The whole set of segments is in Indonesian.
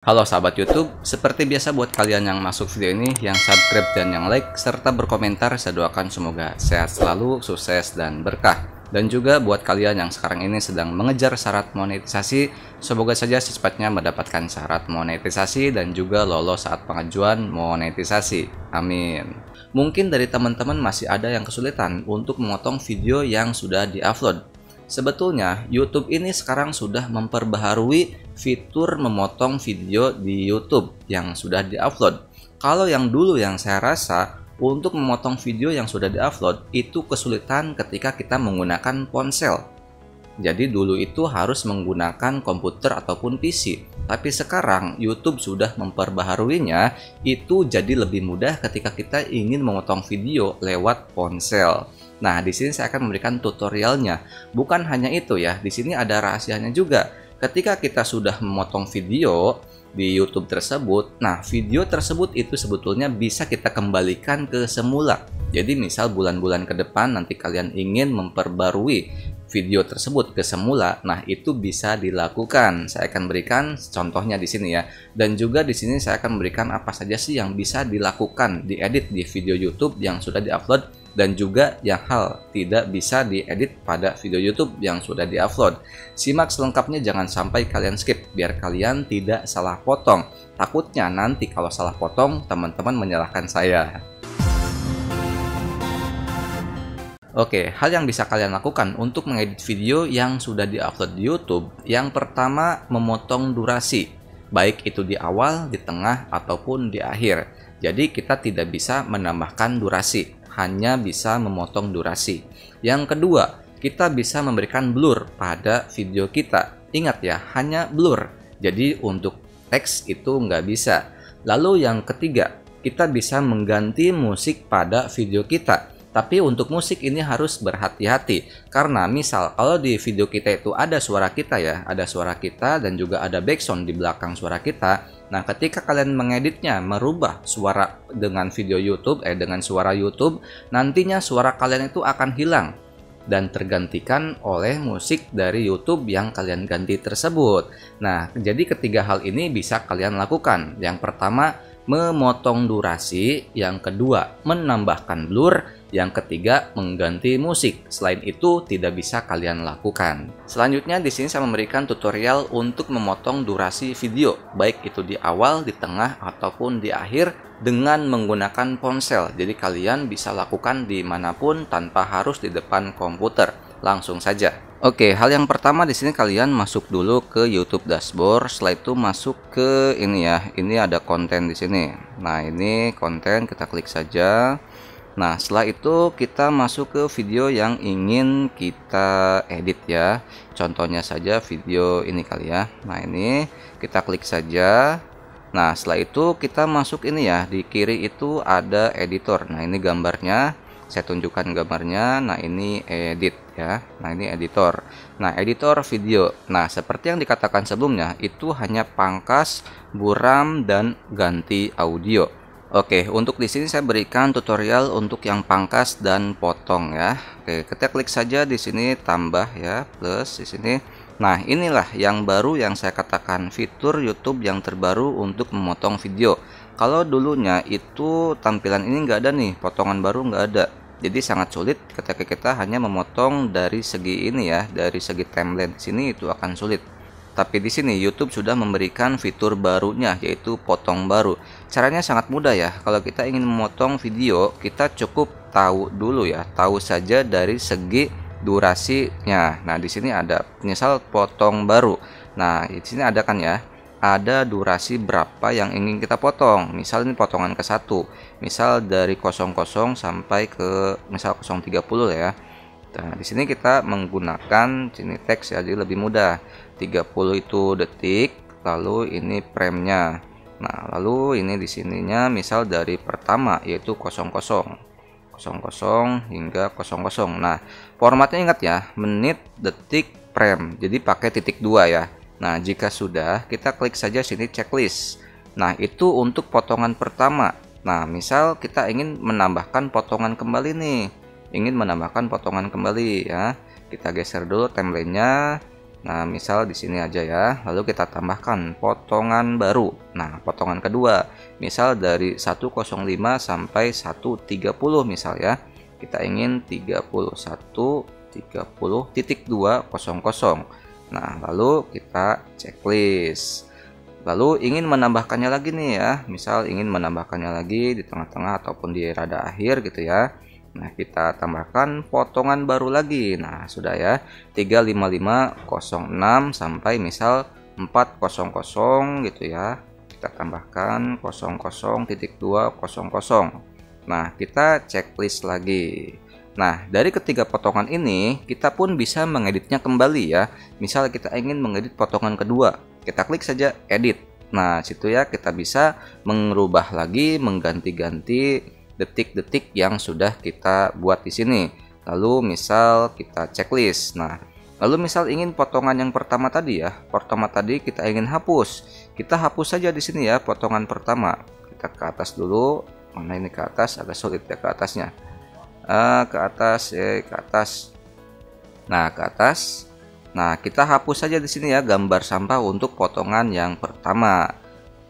Halo sahabat YouTube, seperti biasa buat kalian yang masuk video ini, yang subscribe dan yang like, serta berkomentar, saya doakan semoga sehat selalu, sukses, dan berkah. Dan juga buat kalian yang sekarang ini sedang mengejar syarat monetisasi, semoga saja secepatnya mendapatkan syarat monetisasi dan juga lolos saat pengajuan monetisasi. Amin. Mungkin dari teman-teman masih ada yang kesulitan untuk memotong video yang sudah diupload. Sebetulnya YouTube ini sekarang sudah memperbaharui fitur memotong video di YouTube yang sudah diupload. Kalau yang dulu yang saya rasa untuk memotong video yang sudah diupload itu kesulitan ketika kita menggunakan ponsel. Jadi dulu itu harus menggunakan komputer ataupun PC. Tapi sekarang YouTube sudah memperbaharuinya, itu jadi lebih mudah ketika kita ingin memotong video lewat ponsel. Nah, di sini saya akan memberikan tutorialnya. Bukan hanya itu ya, di sini ada rahasianya juga. Ketika kita sudah memotong video di YouTube tersebut, nah video tersebut itu sebetulnya bisa kita kembalikan ke semula. Jadi misal bulan-bulan ke depan nanti kalian ingin memperbarui video tersebut ke semula, nah itu bisa dilakukan. Saya akan berikan contohnya di sini ya. Dan juga di sini saya akan memberikan apa saja sih yang bisa dilakukan diedit di video YouTube yang sudah diupload dan juga yang hal tidak bisa diedit pada video YouTube yang sudah diupload. Simak selengkapnya, jangan sampai kalian skip biar kalian tidak salah potong. Takutnya nanti kalau salah potong teman-teman menyalahkan saya. Oke, hal yang bisa kalian lakukan untuk mengedit video yang sudah diupload di YouTube, yang pertama memotong durasi, baik itu di awal, di tengah, ataupun di akhir. Jadi kita tidak bisa menambahkan durasi, hanya bisa memotong durasi. Yang kedua, kita bisa memberikan blur pada video kita. Ingat ya, hanya blur. Jadi untuk teks itu nggak bisa. Lalu yang ketiga, kita bisa mengganti musik pada video kita. Tapi untuk musik ini harus berhati-hati. Karena misal kalau di video kita itu ada suara kita ya, ada suara kita dan juga ada background di belakang suara kita. Nah, ketika kalian mengeditnya, merubah suara dengan video YouTube, dengan suara YouTube, nantinya suara kalian itu akan hilang dan tergantikan oleh musik dari YouTube yang kalian ganti tersebut. Nah, jadi ketiga hal ini bisa kalian lakukan. Yang pertama, memotong durasi, yang kedua, menambahkan blur, yang ketiga, mengganti musik. Selain itu, tidak bisa kalian lakukan. Selanjutnya, di sini saya memberikan tutorial untuk memotong durasi video, baik itu di awal, di tengah, ataupun di akhir, dengan menggunakan ponsel. Jadi kalian bisa lakukan dimanapun tanpa harus di depan komputer. Langsung saja. Oke, hal yang pertama di sini kalian masuk dulu ke YouTube dashboard. Setelah itu masuk ke ini ya. Ini ada konten di sini. Nah, ini konten, kita klik saja. Nah, setelah itu kita masuk ke video yang ingin kita edit ya. Contohnya saja video ini kali ya. Nah, ini kita klik saja. Nah, setelah itu kita masuk ini ya. Di kiri itu ada editor. Nah, ini gambarnya. Saya tunjukkan gambarnya. Nah, ini edit ya. Nah, ini editor. Nah, editor video. Nah, seperti yang dikatakan sebelumnya, itu hanya pangkas, buram, dan ganti audio. Oke, untuk di sini saya berikan tutorial untuk yang pangkas dan potong ya. Oke, kita klik saja di sini tambah ya, plus di sini. Nah, inilah yang baru yang saya katakan, fitur YouTube yang terbaru untuk memotong video. Kalau dulunya itu tampilan ini nggak ada nih, potongan baru nggak ada. Jadi sangat sulit ketika kita hanya memotong dari segi ini ya, dari segi timeline sini itu akan sulit. Tapi di sini YouTube sudah memberikan fitur barunya, yaitu potong baru. Caranya sangat mudah ya. Kalau kita ingin memotong video, kita cukup tahu dulu ya, tahu saja dari segi durasinya. Nah, di sini ada misal potong baru. Nah, di sini ada kan ya, ada durasi berapa yang ingin kita potong. Misal ini potongan ke 1. Misal dari 00 sampai ke misal 030 ya. Nah, di sini kita menggunakan sini teks ya, jadi lebih mudah. 30 itu detik, lalu ini frame-nya. Nah, lalu ini di sininya misal dari pertama yaitu 00 hingga 00. Nah, formatnya ingat ya, menit, detik, frame. Jadi pakai titik 2 ya. Nah, jika sudah, kita klik saja sini checklist. Nah, itu untuk potongan pertama. Nah, misal kita ingin menambahkan potongan kembali nih. Ingin menambahkan potongan kembali ya. Kita geser dulu timelinenya. Nah, misal di sini aja ya. Lalu kita tambahkan potongan baru. Nah, potongan kedua, misal dari 105 sampai 130 misal ya. Kita ingin 31.30.200. Nah, lalu kita checklist. Lalu ingin menambahkannya lagi nih ya. Misal ingin menambahkannya lagi di tengah-tengah ataupun di rada akhir gitu ya. Nah, kita tambahkan potongan baru lagi. Nah, sudah ya. 35506 sampai misal 400 gitu ya. Kita tambahkan 00.200. Nah, kita checklist lagi. Nah, dari ketiga potongan ini, kita pun bisa mengeditnya kembali ya. Misal kita ingin mengedit potongan kedua, kita klik saja edit. Nah, situ ya kita bisa mengubah lagi, mengganti-ganti detik-detik yang sudah kita buat di sini. Lalu misal kita checklist. Nah, lalu misal ingin potongan yang pertama tadi ya, pertama tadi kita ingin hapus. Kita hapus saja di sini ya potongan pertama. Kita ke atas dulu. Mana ini ke atas? Agak sulit ya ke atasnya. Ke atas, ke atas. Nah, ke atas. Nah, kita hapus saja di sini ya gambar sampah untuk potongan yang pertama.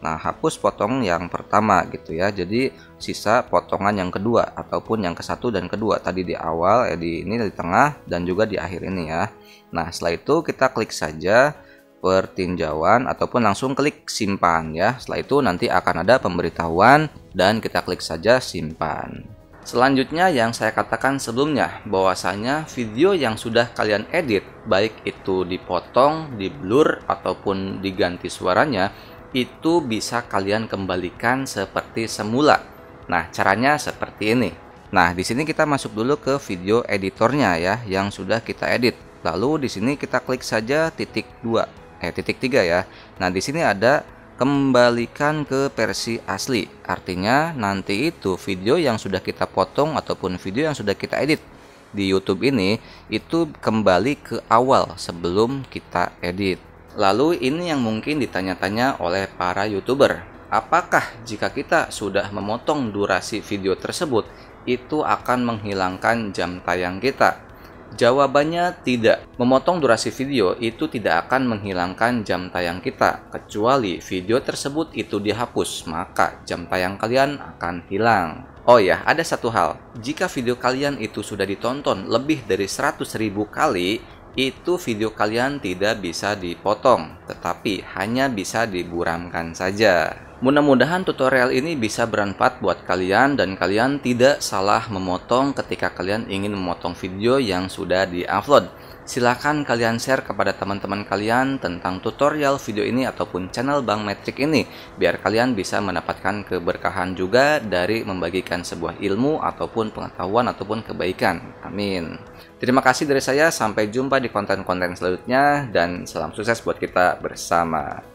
Nah, hapus potong yang pertama gitu ya. Jadi sisa potongan yang kedua ataupun yang ke-1 dan kedua tadi di awal, di ini di tengah dan juga di akhir ini ya. Nah, setelah itu kita klik saja pertinjauan ataupun langsung klik simpan ya. Setelah itu nanti akan ada pemberitahuan dan kita klik saja simpan. Selanjutnya yang saya katakan sebelumnya, bahwasanya video yang sudah kalian edit, baik itu dipotong, di-blur ataupun diganti suaranya, itu bisa kalian kembalikan seperti semula. Nah, caranya seperti ini. Nah, di sini kita masuk dulu ke video editornya ya, yang sudah kita edit. Lalu di sini kita klik saja titik 3 ya. Nah, di sini ada kembalikan ke versi asli. Artinya nanti itu video yang sudah kita potong ataupun video yang sudah kita edit di YouTube ini itu kembali ke awal sebelum kita edit. Lalu ini yang mungkin ditanya-tanya oleh para YouTuber. Apakah jika kita sudah memotong durasi video tersebut itu akan menghilangkan jam tayang kita? Jawabannya tidak. Memotong durasi video itu tidak akan menghilangkan jam tayang kita, kecuali video tersebut itu dihapus, maka jam tayang kalian akan hilang. Oh ya, ada satu hal. Jika video kalian itu sudah ditonton lebih dari 100.000 kali, itu video kalian tidak bisa dipotong, tetapi hanya bisa diburamkan saja. Mudah-mudahan tutorial ini bisa bermanfaat buat kalian dan kalian tidak salah memotong ketika kalian ingin memotong video yang sudah di-upload. Silahkan kalian share kepada teman-teman kalian tentang tutorial video ini ataupun channel Bang Metrik ini, biar kalian bisa mendapatkan keberkahan juga dari membagikan sebuah ilmu ataupun pengetahuan ataupun kebaikan. Amin. Terima kasih dari saya, sampai jumpa di konten-konten selanjutnya dan salam sukses buat kita bersama.